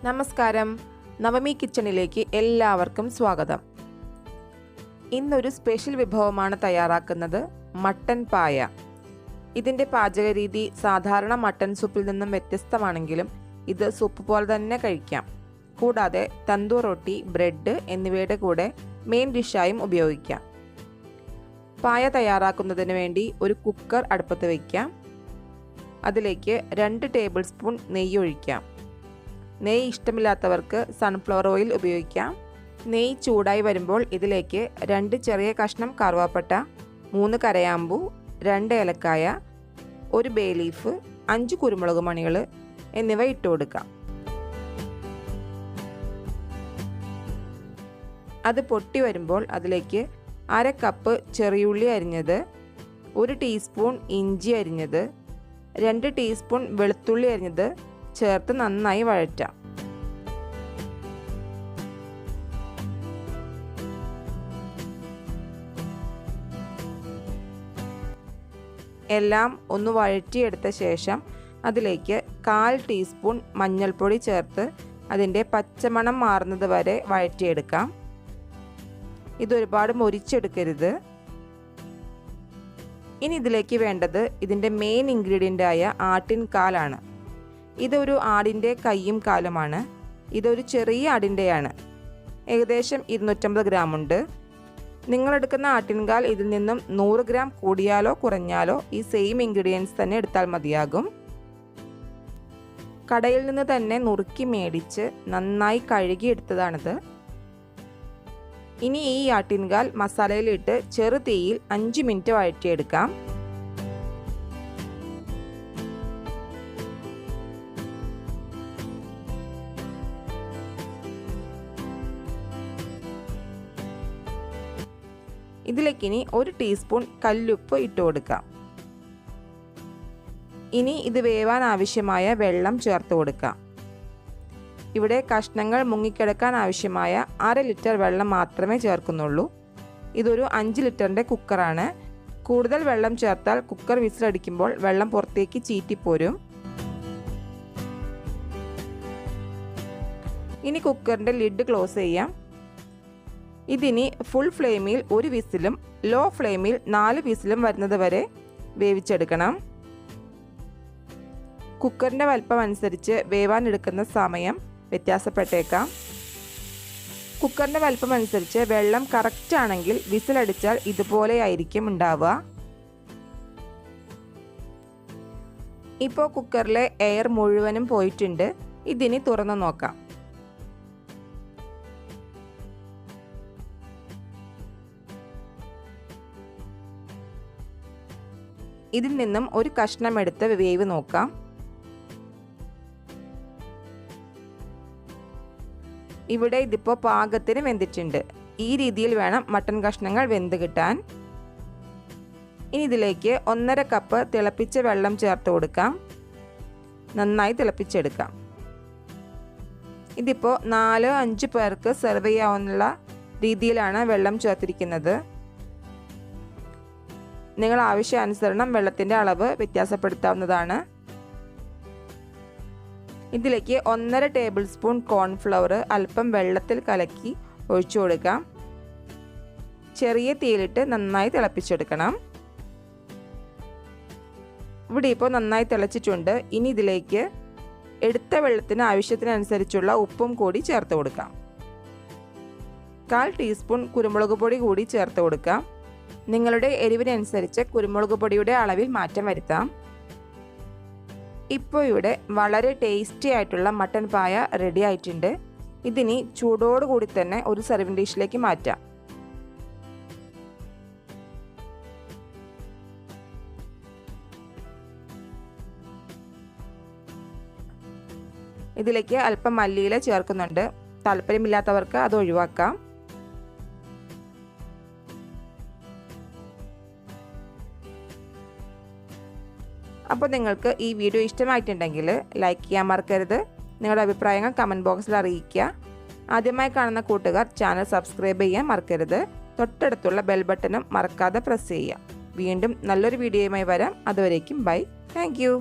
നമസ്കാരം, നവമി കിച്ചണിലേക്ക് എല്ലാവർക്കും സ്വാഗതം. ഇന്നൊരു സ്പെഷ്യൽ വിഭവമാണ് തയ്യാറാക്കുന്നത്, മട്ടൻ പായ. ഇതിൻ്റെ പാചകരീതി സാധാരണ മട്ടൻ സൂപ്പിൽ നിന്നും വ്യത്യസ്തമാണെങ്കിലും ഇത് സൂപ്പ് പോലെ തന്നെ കഴിക്കാം. കൂടാതെ തന്തൂർ റൊട്ടി, ബ്രെഡ് എന്നിവയുടെ കൂടെ മെയിൻ ഡിഷായും ഉപയോഗിക്കാം. പായ തയ്യാറാക്കുന്നതിന് വേണ്ടി ഒരു കുക്കർ അടുപ്പത്ത് വയ്ക്കാം. അതിലേക്ക് 2 ടേബിൾ സ്പൂൺ നെയ്യ് ഒഴിക്കാം. നെയ്യ് ഇഷ്ടമില്ലാത്തവർക്ക് സൺഫ്ലവർ ഓയിൽ ഉപയോഗിക്കാം. നെയ്യ് ചൂടായി വരുമ്പോൾ ഇതിലേക്ക് 2 ചെറിയ കഷ്ണം കറുവാപ്പട്ട, 3 കരയാമ്പൂ, 2 ഏലക്കായ, 1 ബേ ലീഫ്, 5 കുരുമുളക് മണികൾ എന്നിവ ഇട്ട് കൊടുക്കാം. അത് പൊട്ടി വരുമ്പോൾ അതിലേക്ക് 1/2 കപ്പ് ചെറിയുള്ളി അരിഞ്ഞത്, 1 ടീസ്പൂൺ ഇഞ്ചി അരിഞ്ഞത്, 2 ടീസ്പൂൺ വെളുത്തുള്ളി അരിഞ്ഞത് ചേർത്ത് നന്നായി വഴറ്റാം. എല്ലാം ഒന്ന് വഴറ്റിയെടുത്ത ശേഷം അതിലേക്ക് 1/4 ടീസ്പൂൺ മഞ്ഞൾപ്പൊടി ചേർത്ത് അതിൻ്റെ പച്ചമണം മാറുന്നത് വരെ വഴറ്റിയെടുക്കാം. ഇതൊരുപാട് മൊരിച്ചെടുക്കരുത്. ഇനി ഇതിലേക്ക് വേണ്ടത് ഇതിൻ്റെ മെയിൻ ഇൻഗ്രീഡിയൻ്റായ ആട്ടിൻ കാലാണ്. ഇതൊരു ആടിൻ്റെ കൈയും കാലുമാണ്. ഇതൊരു ചെറിയ ആടിൻ്റെയാണ്. ഏകദേശം 250 ഗ്രാം ഉണ്ട്. നിങ്ങളെടുക്കുന്ന ആട്ടിൻകാൽ ഇതിൽ നിന്നും 100 ഗ്രാം കൂടിയാലോ കുറഞ്ഞാലോ ഈ സെയിം ഇൻഗ്രീഡിയൻസ് തന്നെ എടുത്താൽ മതിയാകും. കടയിൽ നിന്ന് തന്നെ നുറുക്കി മേടിച്ച് നന്നായി കഴുകി എടുത്തതാണിത്. ഇനി ഈ ആട്ടിൻകാൽ മസാലയിലിട്ട് ചെറു തീയിൽ 5 മിനിറ്റ് വഴറ്റിയെടുക്കാം. ഇതിലേക്കിനി 1 ടീസ്പൂൺ കല്ലുപ്പ് ഇട്ട് കൊടുക്കാം. ഇനി ഇത് വേവാൻ ആവശ്യമായ വെള്ളം ചേർത്ത് കൊടുക്കാം. ഇവിടെ കഷ്ണങ്ങൾ മുങ്ങിക്കിടക്കാൻ ആവശ്യമായ 1/2 ലിറ്റർ വെള്ളം മാത്രമേ ചേർക്കുന്നുള്ളൂ. ഇതൊരു 5 ലിറ്ററിൻ്റെ കുക്കറാണ്. കൂടുതൽ വെള്ളം ചേർത്താൽ കുക്കർ വിസിലടിക്കുമ്പോൾ വെള്ളം പുറത്തേക്ക് ചീറ്റിപ്പോരും. ഇനി കുക്കറിൻ്റെ ലിഡ് ക്ലോസ് ചെയ്യാം. ഇതിനി ഫുൾ ഫ്ലെയിമിൽ 1 വിസിലും ലോ ഫ്ലെയിമിൽ 4 വിസിലും വരുന്നത് വരെ വേവിച്ചെടുക്കണം. കുക്കറിൻ്റെ വലിപ്പം അനുസരിച്ച് വേവാൻ എടുക്കുന്ന സമയം വ്യത്യാസപ്പെട്ടേക്കാം. കുക്കറിൻ്റെ വലിപ്പം അനുസരിച്ച് വെള്ളം കറക്റ്റ് ആണെങ്കിൽ വിസിലടിച്ചാൽ ഇതുപോലെയായിരിക്കും ഉണ്ടാവുക. ഇപ്പോൾ കുക്കറിലെ എയർ മുഴുവനും പോയിട്ടുണ്ട്. ഇതിനി തുറന്നു നോക്കാം. ഇതിൽ നിന്നും ഒരു കഷ്ണം എടുത്ത് വേവ് നോക്കാം. ഇവിടെ ഇതിപ്പോൾ പാകത്തിന് വെന്തിട്ടുണ്ട്. ഈ രീതിയിൽ വേണം മട്ടൻ കഷ്ണങ്ങൾ വെന്ത് കിട്ടാൻ. ഇനി ഇതിലേക്ക് 1.5 കപ്പ് തിളപ്പിച്ച വെള്ളം ചേർത്ത് കൊടുക്കാം. നന്നായി തിളപ്പിച്ചെടുക്കാം. ഇതിപ്പോൾ 4-5 പേർക്ക് സെർവ് ചെയ്യാവുന്ന രീതിയിലാണ് വെള്ളം ചേർത്തിരിക്കുന്നത്. നിങ്ങൾ ആവശ്യാനുസരണം വെള്ളത്തിൻ്റെ അളവ് വ്യത്യാസപ്പെടുത്താവുന്നതാണ്. ഇതിലേക്ക് 1.5 ടേബിൾ സ്പൂൺ കോൺഫ്ലവർ അല്പം വെള്ളത്തിൽ കലക്കി ഒഴിച്ചു കൊടുക്കാം. ചെറിയ തീയിലിട്ട് നന്നായി തിളപ്പിച്ചെടുക്കണം. ഇവിടെ ഇപ്പോൾ നന്നായി തിളച്ചിട്ടുണ്ട്. ഇനി ഇതിലേക്ക് എടുത്ത വെള്ളത്തിന് ആവശ്യത്തിനനുസരിച്ചുള്ള ഉപ്പും കൂടി ചേർത്ത് കൊടുക്കാം. 1/4 ടീസ്പൂൺ കുരുമുളക് പൊടി കൂടി ചേർത്ത് കൊടുക്കാം. നിങ്ങളുടെ എരിവിനനുസരിച്ച് കുരുമുളക് പൊടിയുടെ അളവിൽ മാറ്റം വരുത്താം. ഇപ്പോൾ ഇവിടെ വളരെ ടേസ്റ്റി ആയിട്ടുള്ള മട്ടൻ പായ റെഡി ആയിട്ടുണ്ട്. ഇതിനി ചൂടോടുകൂടി തന്നെ ഒരു സർവിംഗ് ഡിഷിലേക്ക് മാറ്റാം. ഇതിലേക്ക് അല്പം മല്ലിയില ചേർക്കുന്നുണ്ട്. താല്പര്യമില്ലാത്തവർക്ക് അത് ഒഴിവാക്കാം. അപ്പോൾ നിങ്ങൾക്ക് ഈ വീഡിയോ ഇഷ്ടമായിട്ടുണ്ടെങ്കിൽ ലൈക്ക് ചെയ്യാൻ മറക്കരുത്. നിങ്ങളുടെ അഭിപ്രായങ്ങൾ കമൻറ്റ് ബോക്സിൽ അറിയിക്കുക. ആദ്യമായി കാണുന്ന കൂട്ടുകാർ ചാനൽ സബ്സ്ക്രൈബ് ചെയ്യാൻ മറക്കരുത്. തൊട്ടടുത്തുള്ള ബെൽ ബട്ടണും മറക്കാതെ പ്രസ് ചെയ്യുക. വീണ്ടും നല്ലൊരു വീഡിയോയുമായി വരാം. അതുവരേക്കും ബൈ. Thank you.